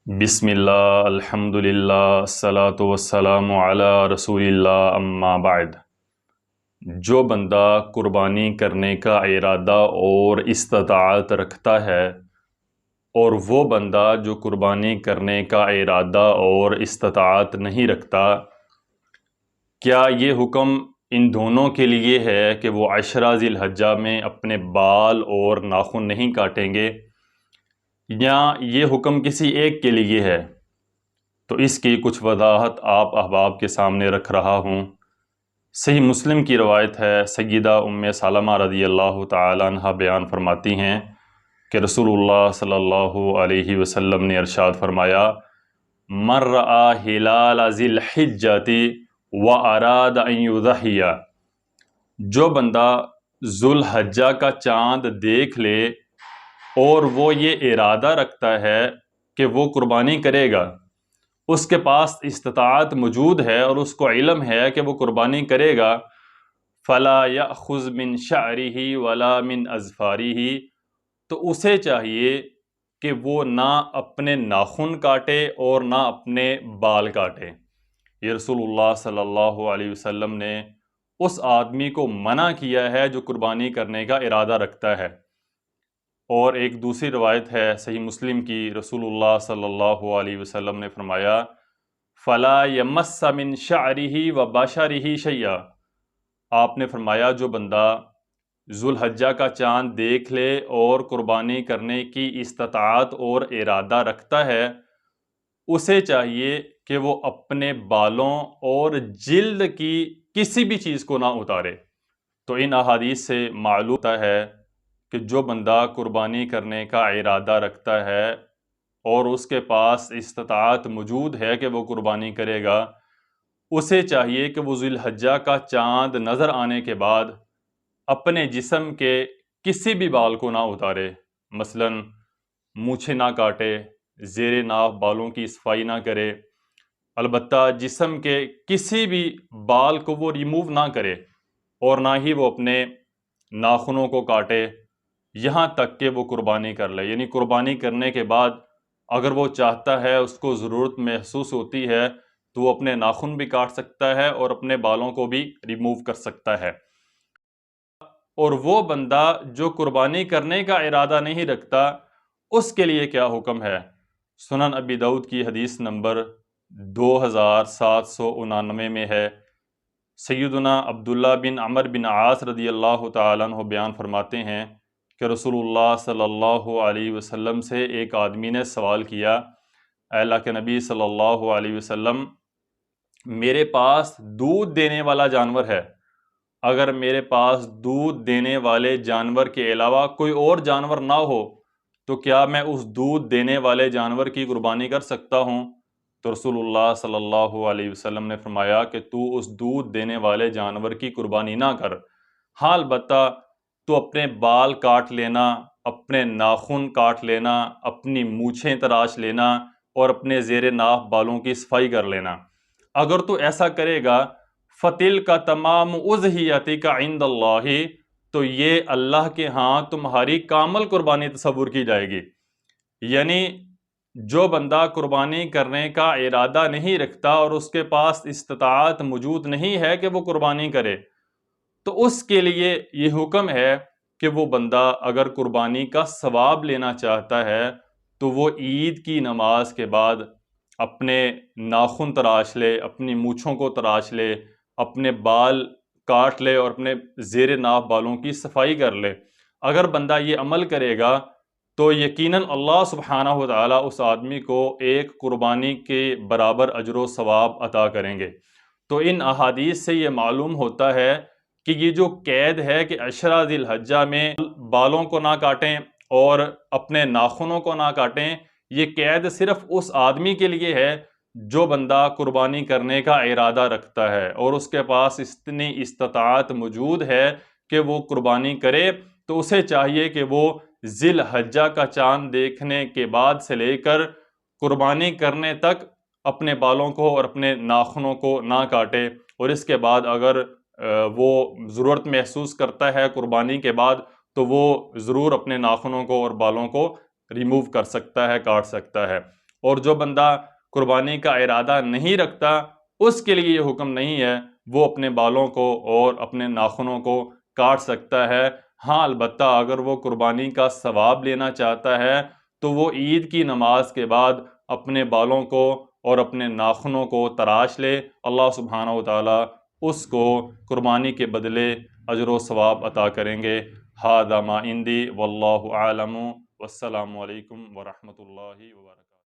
بسم اللہ الحمدللہ الصلاۃ والسلام علی رسول اللہ اما بعد۔ جو بندہ قربانی کرنے کا ارادہ اور استطاعت رکھتا ہے اور وہ بندہ جو قربانی کرنے کا ارادہ اور استطاعت نہیں رکھتا، کیا یہ حکم ان دونوں کے لیے ہے کہ وہ 10 ذی الحجہ میں اپنے بال اور ناخن نہیں کاٹیں گے، یا یہ حکم کسی ایک کے لیے ہے؟ تو اس کی کچھ وضاحت آپ احباب کے سامنے رکھ رہا ہوں۔ صحیح مسلم کی روایت ہے، سیدہ ام سلمہ رضی اللہ تعالیٰ عنہ بیان فرماتی ہیں کہ رسول اللہ صلی اللہ علیہ وسلم نے ارشاد فرمایا، من رأى ہلال ذی الحجۃ واراد ان یضحی، جو بندہ ذو الحجہ کا چاند دیکھ لے اور وہ یہ ارادہ رکھتا ہے کہ وہ قربانی کرے گا، اس کے پاس استطاعت موجود ہے اور اس کو علم ہے کہ وہ قربانی کرے گا، فلا یأخذ من شعرہ ولا من اظفارہ، تو اسے چاہیے کہ وہ نہ اپنے ناخن کاٹے اور نہ اپنے بال کاٹے۔ یہ رسول اللہ صلی اللہ علیہ وسلم نے اس آدمی کو منع کیا ہے جو قربانی کرنے کا ارادہ رکھتا ہے۔ اور ایک دوسری روایت ہے صحیح مسلم کی، رسول اللہ صلی اللہ علیہ وسلم نے فرمایا، فَلَا يَمَسَّ مِن شَعْرِهِ وَبَشَرِهِ شَيْئًا، آپ نے فرمایا جو بندہ ذو الحجہ کا چاند دیکھ لے اور قربانی کرنے کی استطاعت اور ارادہ رکھتا ہے، اسے چاہیے کہ وہ اپنے بالوں اور جلد کی کسی بھی چیز کو نہ اتارے۔ تو ان احادیث سے معلوم ہوتا ہے کہ جو بندہ قربانی کرنے کا ارادہ رکھتا ہے اور اس کے پاس استطاعت موجود ہے کہ وہ قربانی کرے گا، اسے چاہیے کہ وہ ذی الحجہ کا چاند نظر آنے کے بعد اپنے جسم کے کسی بھی بال کو نہ اتارے، مثلا مونچھیں نہ کاٹے، زیر ناف بالوں کی صفائی نہ کرے، البتہ جسم کے کسی بھی بال کو وہ ریموو نہ کرے، اور نہ ہی وہ اپنے ناخنوں کو کاٹے یہاں تک کہ وہ قربانی کر لے۔ یعنی قربانی کرنے کے بعد اگر وہ چاہتا ہے، اس کو ضرورت محسوس ہوتی ہے، تو وہ اپنے ناخن بھی کاٹ سکتا ہے اور اپنے بالوں کو بھی ریموو کر سکتا ہے۔ اور وہ بندہ جو قربانی کرنے کا ارادہ نہیں رکھتا، اس کے لیے کیا حکم ہے؟ سنن ابی داؤد کی حدیث نمبر 2799 میں ہے، سیدنا عبداللہ بن عمر بن عاص رضی اللہ تعالیٰ عنہ بیان فرماتے ہیں کہ رسول اللہ صلی اللہ علیہ وسلم سے ایک آدمی نے سوال کیا، اے اللہ کے نبی صلی اللہ علیہ وسلم، میرے پاس دودھ دینے والا جانور ہے، اگر میرے پاس دودھ دینے والے جانور کے علاوہ کوئی اور جانور نہ ہو تو کیا میں اس دودھ دینے والے جانور کی قربانی کر سکتا ہوں؟ تو رسول اللہ صلی اللہ علیہ وسلم نے فرمایا کہ تو اس دودھ دینے والے جانور کی قربانی نہ کر، ہاں البتہ تو اپنے بال کاٹ لینا، اپنے ناخن کاٹ لینا، اپنی مونچھیں تراش لینا اور اپنے زیر ناف بالوں کی صفائی کر لینا۔ اگر تو ایسا کرے گا فَتِلْكَ تَمَامُ أُضْحِيَتِكَ عِنْدَ اللَّهِ، تو یہ اللہ کے ہاں تمہاری کامل قربانی تصور کی جائے گی۔ یعنی جو بندہ قربانی کرنے کا ارادہ نہیں رکھتا اور اس کے پاس استطاعت موجود نہیں ہے کہ وہ قربانی کرے، تو اس کے لیے یہ حکم ہے کہ وہ بندہ اگر قربانی کا ثواب لینا چاہتا ہے تو وہ عید کی نماز کے بعد اپنے ناخن تراش لے، اپنی مونچھوں کو تراش لے، اپنے بال کاٹ لے اور اپنے زیر ناف بالوں کی صفائی کر لے۔ اگر بندہ یہ عمل کرے گا تو یقیناً اللہ سبحانہ و تعالیٰ اس آدمی کو ایک قربانی کے برابر اجر و ثواب عطا کریں گے۔ تو ان احادیث سے یہ معلوم ہوتا ہے کہ یہ جو قید ہے کہ 10 ذی الحجہ میں بالوں کو نہ کاٹیں اور اپنے ناخنوں کو نہ کاٹیں، یہ قید صرف اس آدمی کے لیے ہے جو بندہ قربانی کرنے کا ارادہ رکھتا ہے اور اس کے پاس اتنی استطاعت موجود ہے کہ وہ قربانی کرے، تو اسے چاہیے کہ وہ ذی الحجہ کا چاند دیکھنے کے بعد سے لے کر قربانی کرنے تک اپنے بالوں کو اور اپنے ناخنوں کو نہ کاٹے، اور اس کے بعد اگر وہ ضرورت محسوس کرتا ہے قربانی کے بعد تو وہ ضرور اپنے ناخنوں کو اور بالوں کو ریموو کر سکتا ہے، کاٹ سکتا ہے۔ اور جو بندہ قربانی کا ارادہ نہیں رکھتا اس کے لیے یہ حکم نہیں ہے، وہ اپنے بالوں کو اور اپنے ناخنوں کو کاٹ سکتا ہے۔ ہاں البتہ اگر وہ قربانی کا ثواب لینا چاہتا ہے تو وہ عید کی نماز کے بعد اپنے بالوں کو اور اپنے ناخنوں کو تراش لے، اللہ سبحانہ و تعالیٰ اس کو قربانی کے بدلے اجر و ثواب عطا کریں گے۔ ھذا ما عندی واللہ اعلم، والسلام علیکم ورحمۃ اللہ وبرکاتہ۔